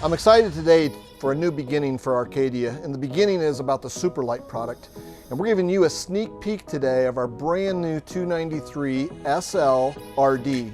I'm excited today for a new beginning for Arcadia, and the beginning is about the Super Lite product. And we're giving you a sneak peek today of our brand new 293 SL RD.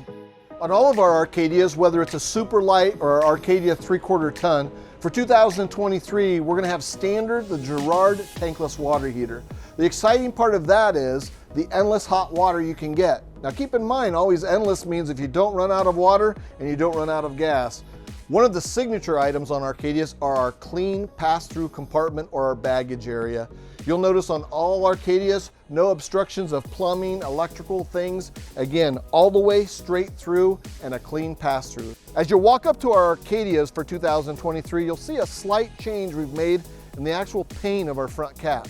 On all of our Arcadias, whether it's a Super Lite or our Arcadia 3/4 ton, for 2023, we're gonna have standard the Girard tankless water heater. The exciting part of that is the endless hot water you can get. Now keep in mind, always endless means if you don't run out of water and you don't run out of gas. One of the signature items on Arcadias are our clean pass-through compartment or our baggage area. You'll notice on all Arcadias, no obstructions of plumbing, electrical things. Again, all the way straight through and a clean pass-through. As you walk up to our Arcadias for 2023, you'll see a slight change we've made in the actual paint of our front cap.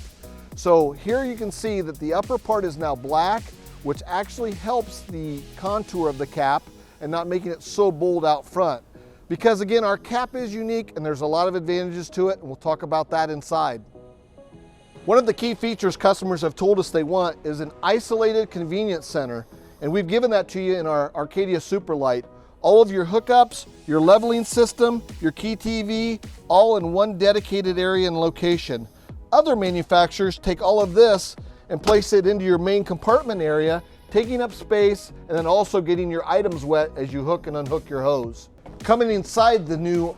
So here you can see that the upper part is now black, which actually helps the contour of the cap and not making it so bold out front. Because again, our cap is unique and there's a lot of advantages to it, and we'll talk about that inside. One of the key features customers have told us they want is an isolated convenience center, and we've given that to you in our Arcadia Super Lite. All of your hookups, your leveling system, your key TV, all in one dedicated area and location. Other manufacturers take all of this and place it into your main compartment area, taking up space and then also getting your items wet as you hook and unhook your hose. Coming inside the new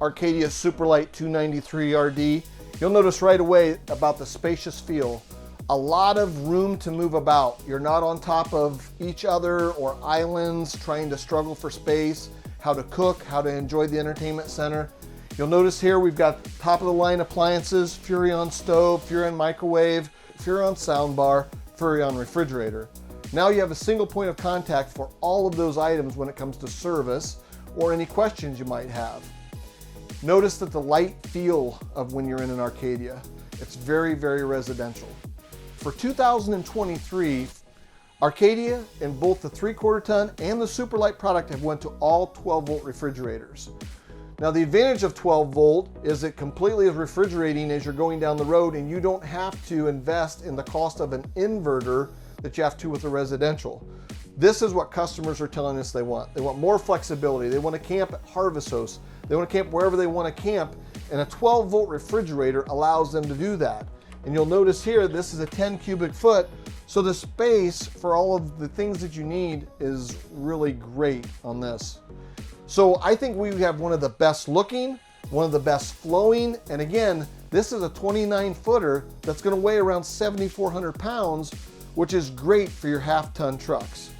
Arcadia Super Lite 293 RD, you'll notice right away about the spacious feel. A lot of room to move about. You're not on top of each other or islands trying to struggle for space, how to cook, how to enjoy the entertainment center. You'll notice here we've got top of the line appliances, Fuzion stove, Fuzion microwave, Fuzion soundbar, Fuzion refrigerator. Now you have a single point of contact for all of those items when it comes to service or any questions you might have. Notice that the light feel of when you're in an Arcadia. It's very, very residential. For 2023, Arcadia in both the 3/4 ton and the Super Lite product have went to all 12-volt refrigerators. Now the advantage of 12 volt is it completely is refrigerating as you're going down the road, and you don't have to invest in the cost of an inverter that you have to with a residential. This is what customers are telling us they want. They want more flexibility. They want to camp at Harvest Hosts. They want to camp wherever they want to camp, and a 12-volt refrigerator allows them to do that. And you'll notice here, this is a 10 cubic foot, so the space for all of the things that you need is really great on this. So I think we have one of the best looking, one of the best flowing, and again, this is a 29-footer that's going to weigh around 7,400 pounds, which is great for your half-ton trucks.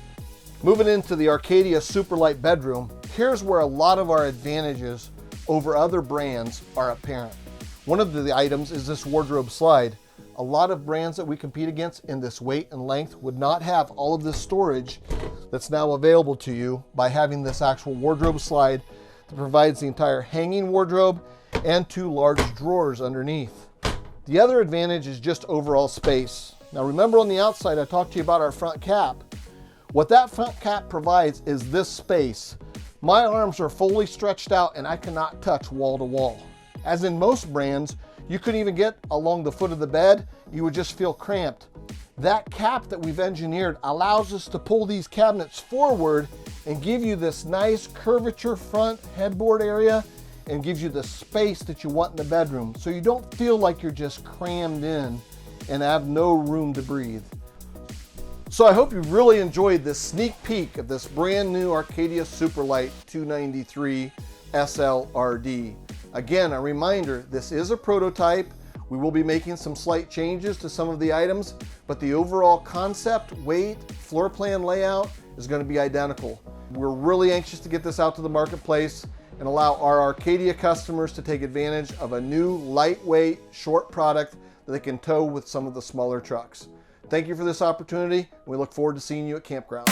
Moving into the Arcadia Super Lite bedroom, here's where a lot of our advantages over other brands are apparent. One of the items is this wardrobe slide. A lot of brands that we compete against in this weight and length would not have all of this storage that's now available to you by having this actual wardrobe slide that provides the entire hanging wardrobe and 2 large drawers underneath. The other advantage is just overall space. Now remember, on the outside I talked to you about our front cap. What that front cap provides is this space. My arms are fully stretched out and I cannot touch wall to wall. As in most brands, you couldn't even get along the foot of the bed, you would just feel cramped. That cap that we've engineered allows us to pull these cabinets forward and give you this nice curvature front headboard area and gives you the space that you want in the bedroom, so you don't feel like you're just crammed in and have no room to breathe. So I hope you really enjoyed this sneak peek of this brand new Arcadia Super Lite 293 SL RD. Again, a reminder, this is a prototype. We will be making some slight changes to some of the items, but the overall concept, weight, floor plan layout is going to be identical. We're really anxious to get this out to the marketplace and allow our Arcadia customers to take advantage of a new lightweight, short product that they can tow with some of the smaller trucks. Thank you for this opportunity. We look forward to seeing you at campground.